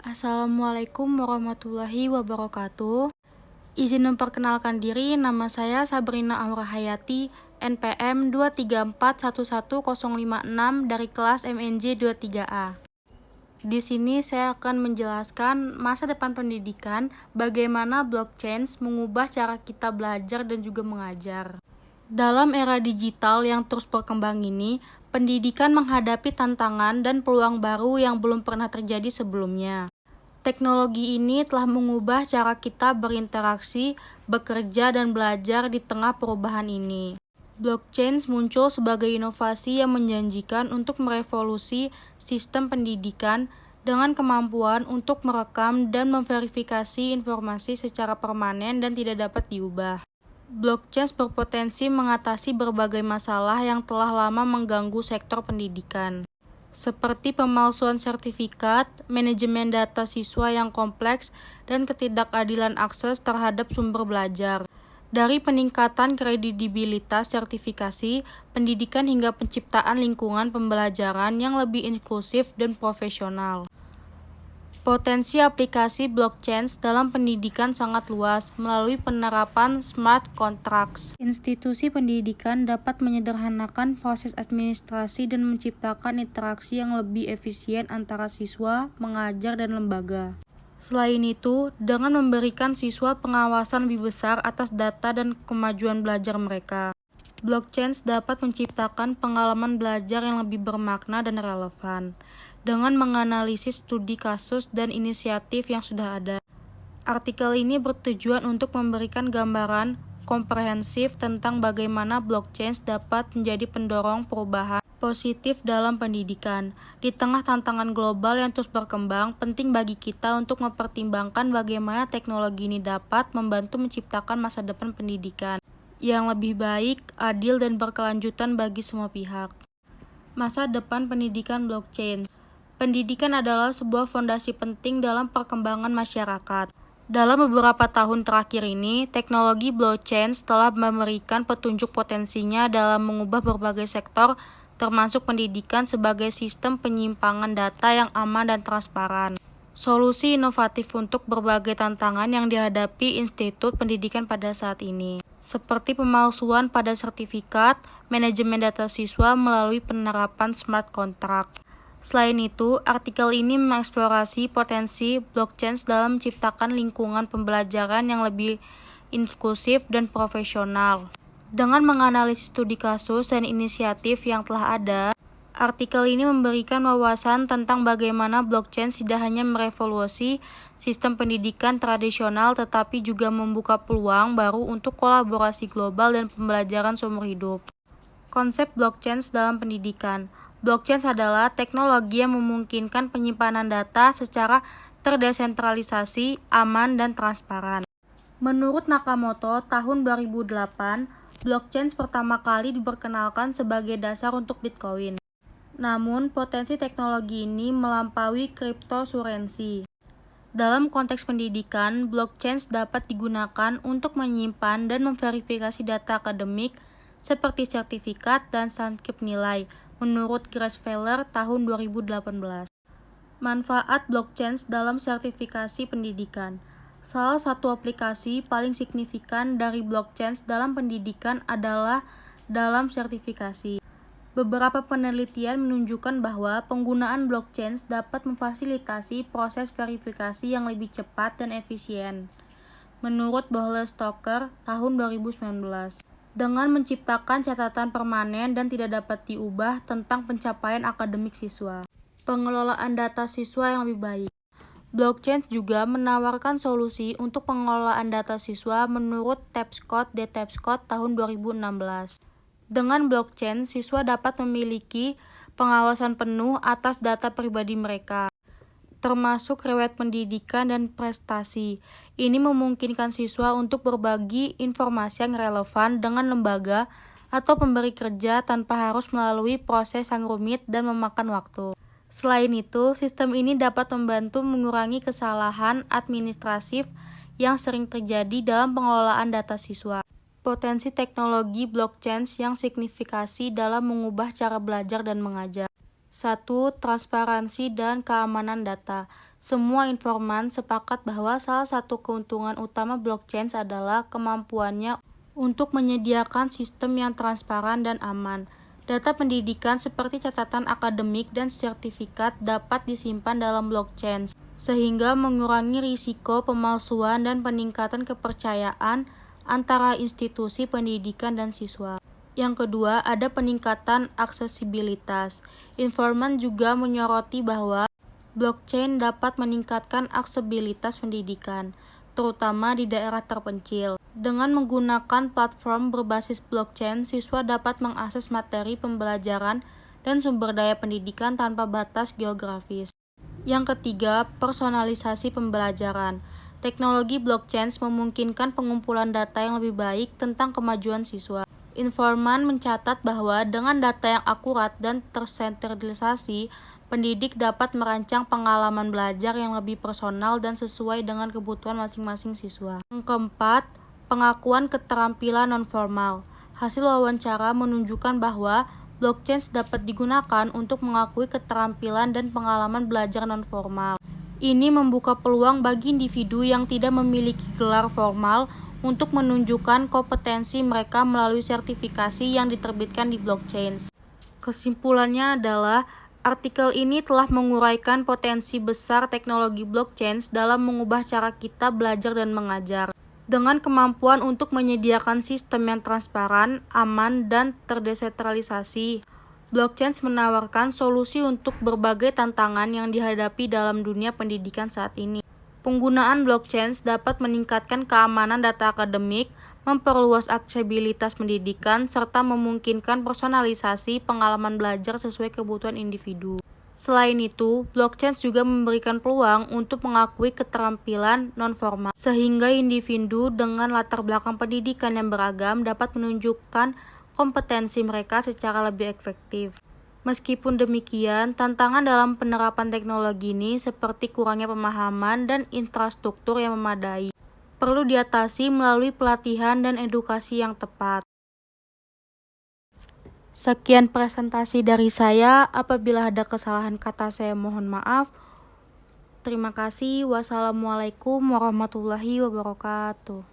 Assalamualaikum warahmatullahi wabarakatuh. Izin memperkenalkan diri, nama saya Sabrina Aura Hayati, NPM 234111056 dari kelas MNJ 23A. Di sini saya akan menjelaskan masa depan pendidikan, bagaimana blockchain mengubah cara kita belajar dan juga mengajar. Dalam era digital yang terus berkembang ini, pendidikan menghadapi tantangan dan peluang baru yang belum pernah terjadi sebelumnya. Teknologi ini telah mengubah cara kita berinteraksi, bekerja, dan belajar di tengah perubahan ini. Blockchain muncul sebagai inovasi yang menjanjikan untuk merevolusi sistem pendidikan dengan kemampuan untuk merekam dan memverifikasi informasi secara permanen dan tidak dapat diubah. Blockchain berpotensi mengatasi berbagai masalah yang telah lama mengganggu sektor pendidikan, seperti pemalsuan sertifikat, manajemen data siswa yang kompleks, dan ketidakadilan akses terhadap sumber belajar. Dari peningkatan kredibilitas sertifikasi pendidikan hingga penciptaan lingkungan pembelajaran yang lebih inklusif dan profesional. Potensi aplikasi blockchain dalam pendidikan sangat luas melalui penerapan smart contracts. Institusi pendidikan dapat menyederhanakan proses administrasi dan menciptakan interaksi yang lebih efisien antara siswa, pengajar, dan lembaga. Selain itu, dengan memberikan siswa pengawasan lebih besar atas data dan kemajuan belajar mereka, blockchain dapat menciptakan pengalaman belajar yang lebih bermakna dan relevan dengan menganalisis studi kasus dan inisiatif yang sudah ada. Artikel ini bertujuan untuk memberikan gambaran komprehensif tentang bagaimana blockchain dapat menjadi pendorong perubahan positif dalam pendidikan. Di tengah tantangan global yang terus berkembang, penting bagi kita untuk mempertimbangkan bagaimana teknologi ini dapat membantu menciptakan masa depan pendidikan yang lebih baik, adil, dan berkelanjutan bagi semua pihak. Masa depan pendidikan blockchain. Pendidikan adalah sebuah fondasi penting dalam perkembangan masyarakat. Dalam beberapa tahun terakhir ini, teknologi blockchain telah memberikan petunjuk potensinya dalam mengubah berbagai sektor, termasuk pendidikan sebagai sistem penyimpangan data yang aman dan transparan. Solusi inovatif untuk berbagai tantangan yang dihadapi institut pendidikan pada saat ini, seperti pemalsuan pada sertifikat, manajemen data siswa melalui penerapan smart contract. Selain itu, artikel ini mengeksplorasi potensi blockchain dalam menciptakan lingkungan pembelajaran yang lebih inklusif dan profesional. Dengan menganalisis studi kasus dan inisiatif yang telah ada, artikel ini memberikan wawasan tentang bagaimana blockchain tidak hanya merevolusi sistem pendidikan tradisional tetapi juga membuka peluang baru untuk kolaborasi global dan pembelajaran seumur hidup. Konsep blockchain dalam pendidikan. Blockchain adalah teknologi yang memungkinkan penyimpanan data secara terdesentralisasi, aman, dan transparan. Menurut Nakamoto, tahun 2008, blockchain pertama kali diperkenalkan sebagai dasar untuk Bitcoin. Namun, potensi teknologi ini melampaui cryptocurrency. Dalam konteks pendidikan, blockchain dapat digunakan untuk menyimpan dan memverifikasi data akademik seperti sertifikat dan transkrip nilai, menurut Grassfeller tahun 2018. Manfaat blockchain dalam sertifikasi pendidikan. Salah satu aplikasi paling signifikan dari blockchain dalam pendidikan adalah dalam sertifikasi. Beberapa penelitian menunjukkan bahwa penggunaan blockchain dapat memfasilitasi proses verifikasi yang lebih cepat dan efisien, menurut Bohle-Stocker tahun 2019. Dengan menciptakan catatan permanen dan tidak dapat diubah tentang pencapaian akademik siswa. Pengelolaan data siswa yang lebih baik. Blockchain juga menawarkan solusi untuk pengelolaan data siswa menurut Tapscott tahun 2016. Dengan blockchain, siswa dapat memiliki pengawasan penuh atas data pribadi mereka, termasuk riwayat pendidikan dan prestasi. Ini memungkinkan siswa untuk berbagi informasi yang relevan dengan lembaga atau pemberi kerja tanpa harus melalui proses yang rumit dan memakan waktu. Selain itu, sistem ini dapat membantu mengurangi kesalahan administratif yang sering terjadi dalam pengelolaan data siswa. Potensi teknologi blockchain yang signifikasi dalam mengubah cara belajar dan mengajar. 1. Transparansi dan keamanan data. Semua informan sepakat bahwa salah satu keuntungan utama blockchain adalah kemampuannya untuk menyediakan sistem yang transparan dan aman. Data pendidikan seperti catatan akademik dan sertifikat dapat disimpan dalam blockchain, sehingga mengurangi risiko pemalsuan dan peningkatan kepercayaan antara institusi pendidikan dan siswa. Yang kedua, ada peningkatan aksesibilitas. Informan juga menyoroti bahwa blockchain dapat meningkatkan aksesibilitas pendidikan, terutama di daerah terpencil. Dengan menggunakan platform berbasis blockchain, siswa dapat mengakses materi pembelajaran dan sumber daya pendidikan tanpa batas geografis. Yang ketiga, personalisasi pembelajaran. Teknologi blockchain memungkinkan pengumpulan data yang lebih baik tentang kemajuan siswa. Informan mencatat bahwa dengan data yang akurat dan tersentralisasi, pendidik dapat merancang pengalaman belajar yang lebih personal dan sesuai dengan kebutuhan masing-masing siswa. Yang keempat, pengakuan keterampilan nonformal. Hasil wawancara menunjukkan bahwa blockchain dapat digunakan untuk mengakui keterampilan dan pengalaman belajar nonformal. Ini membuka peluang bagi individu yang tidak memiliki gelar formal untuk menunjukkan kompetensi mereka melalui sertifikasi yang diterbitkan di blockchain. Kesimpulannya adalah, artikel ini telah menguraikan potensi besar teknologi blockchain dalam mengubah cara kita belajar dan mengajar. Dengan kemampuan untuk menyediakan sistem yang transparan, aman, dan terdesentralisasi, blockchain menawarkan solusi untuk berbagai tantangan yang dihadapi dalam dunia pendidikan saat ini. Penggunaan blockchain dapat meningkatkan keamanan data akademik, memperluas aksesibilitas pendidikan, serta memungkinkan personalisasi pengalaman belajar sesuai kebutuhan individu. Selain itu, blockchain juga memberikan peluang untuk mengakui keterampilan nonformal, sehingga individu dengan latar belakang pendidikan yang beragam dapat menunjukkan kompetensi mereka secara lebih efektif. Meskipun demikian, tantangan dalam penerapan teknologi ini seperti kurangnya pemahaman dan infrastruktur yang memadai, perlu diatasi melalui pelatihan dan edukasi yang tepat. Sekian presentasi dari saya. Apabila ada kesalahan kata, saya mohon maaf. Terima kasih. Wassalamualaikum warahmatullahi wabarakatuh.